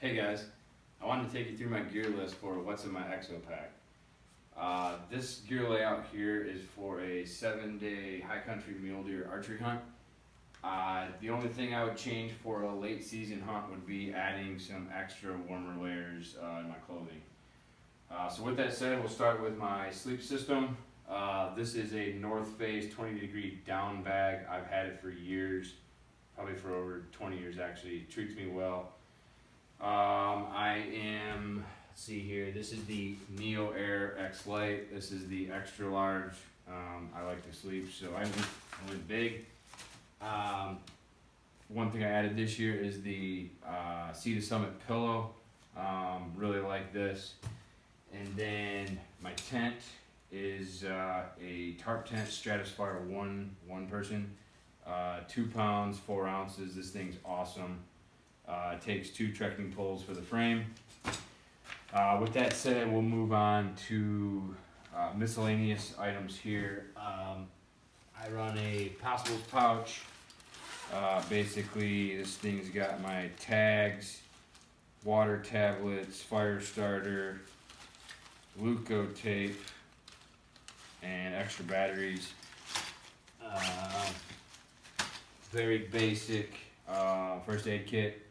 Hey guys, I wanted to take you through my gear list for what's in my Exo Pack. This gear layout here is for a 7-day high country mule deer archery hunt. The only thing I would change for a late season hunt would be adding some extra warmer layers in my clothing. So with that said, we'll start with my sleep system. This is a North Face 20-degree down bag. I've had it for years, probably for over 20 years actually. It treats me well. Let's see here, this is the Neo Air X Lite. This is the extra large. I like to sleep, so I went big. One thing I added this year is the Sea to Summit pillow. Really like this. And then my tent is a tarp tent, Stratospire one person, 2 pounds, 4 ounces. This thing's awesome. It takes 2 trekking poles for the frame. With that said, we'll move on to miscellaneous items here. I run a Possibles pouch. Basically, this thing's got my tags, water tablets, fire starter, Luco tape, and extra batteries. Very basic first aid kit.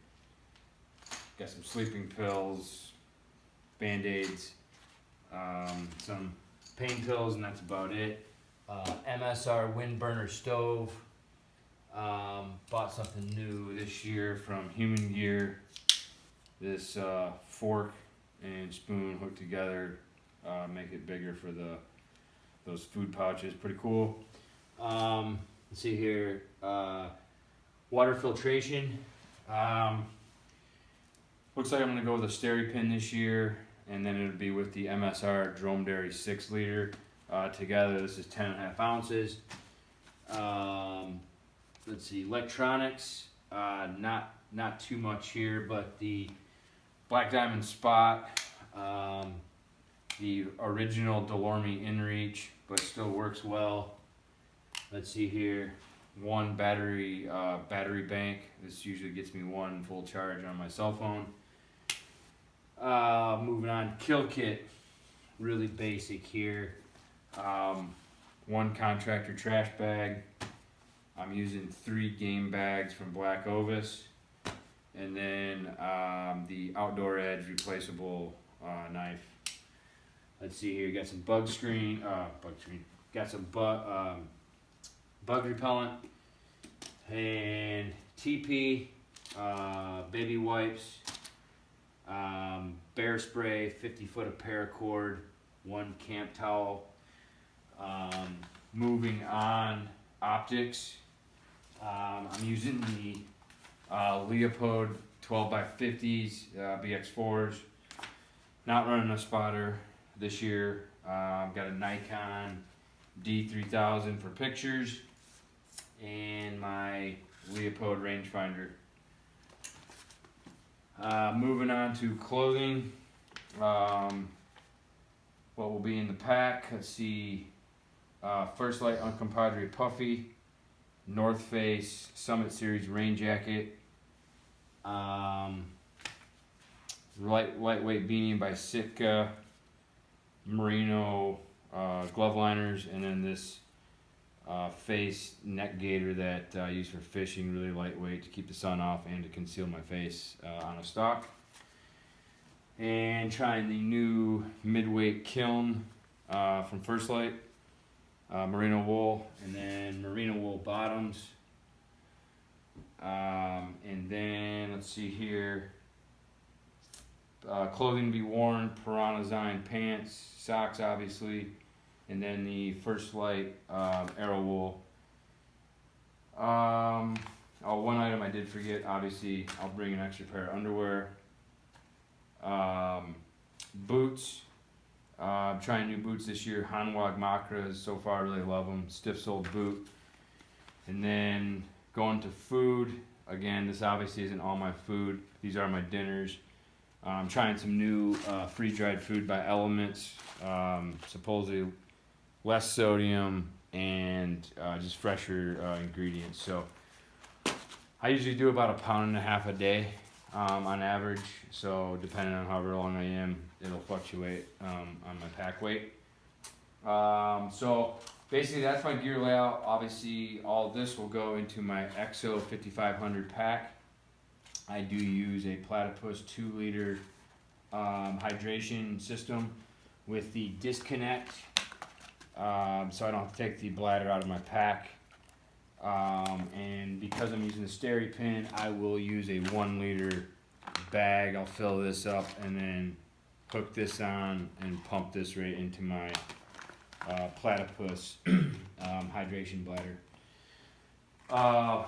Got some sleeping pills, Band-Aids, some pain pills, and that's about it. MSR wind burner stove. Bought something new this year from Human Gear. This fork and spoon hooked together, make it bigger for those food pouches. Pretty cool. Let's see here. Water filtration. Looks like I'm going to go with a Steri-Pin this year, and then it'll be with the MSR Dromedary 6 liter. Together, this is 10.5 ounces. Let's see, electronics, not too much here, but the Black Diamond Spot, the original Delorme InReach, but still works well. Let's see here, one battery bank. This usually gets me one full charge on my cell phone. Moving on, kill kit, really basic here. One contractor trash bag. I'm using 3 game bags from Black Ovis, and then the Outdoor Edge replaceable knife. Let's see here, got some got some bug repellent, and TP, baby wipes, bear spray, 50-foot of paracord, 1 camp towel. Moving on, optics. I'm using the Leopard 12x50s, BX4s. Not running a spotter this year. I've got a Nikon D3000 for pictures, and my Leopard rangefinder. Moving on to clothing. What will be in the pack? Let's see. First Light Uncompadre Puffy, North Face Summit Series rain jacket, lightweight beanie by Sitka, merino glove liners, and then this face neck gaiter that I use for fishing, really lightweight to keep the sun off and to conceal my face on a stalk. And trying the new midweight kiln from First Light, merino wool, and then merino wool bottoms. And then let's see here, clothing to be worn, Piranha Design pants, socks obviously, and then the First Light Arrow wool. One item I did forget, obviously I'll bring an extra pair of underwear. Boots. I'm trying new boots this year. Hanwag Makras, so far I really love them. Stiff-soled boot. And then going to food. Again, this obviously isn't all my food. These are my dinners. I'm trying some new freeze-dried food by Elements. Supposedly less sodium and just fresher ingredients. So I usually do about 1.5 pounds a day. on average. So depending on however long I am, it'll fluctuate on my pack weight. So basically that's my gear layout. Obviously all this will go into my EXO 5500 pack. I do use a Platypus 2-liter hydration system with the disconnect, so I don't have to take the bladder out of my pack. And because I'm using the SteriPen, I will use a 1-liter bag. I'll fill this up and then hook this on and pump this right into my Platypus hydration bladder.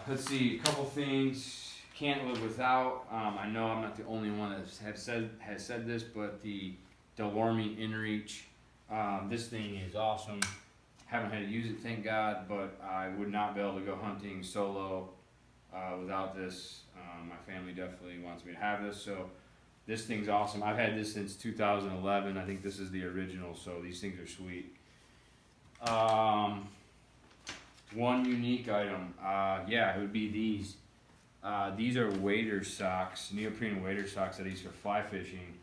Let's see, a couple things. Can't live without. I know I'm not the only one that has said this, but the Delorme InReach. This thing is awesome. Haven't had to use it, thank God, but I would not be able to go hunting solo without this. My family definitely wants me to have this, so this thing's awesome. I've had this since 2011. I think this is the original, so these things are sweet. One unique item, yeah, it would be these. These are wader socks, neoprene wader socks that I use for fly fishing.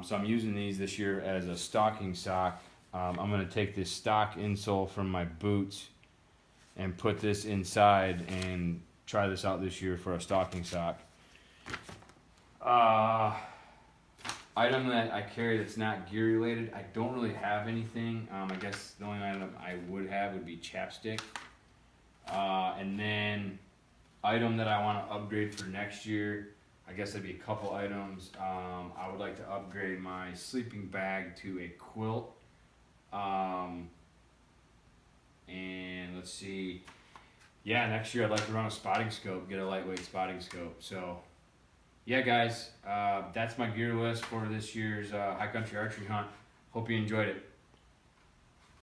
So I'm using these this year as a stocking sock. I'm going to take this stock insole from my boots and put this inside and try this out this year for a stocking sock. Item that I carry that's not gear related, I don't really have anything. I guess the only item I would have would be chapstick. And then item that I want to upgrade for next year, I guess that'd be a couple items. I would like to upgrade my sleeping bag to a quilt. And let's see, yeah, next year I'd like to run a spotting scope, get a lightweight spotting scope. So yeah, guys, that's my gear list for this year's high country archery hunt. Hope you enjoyed it.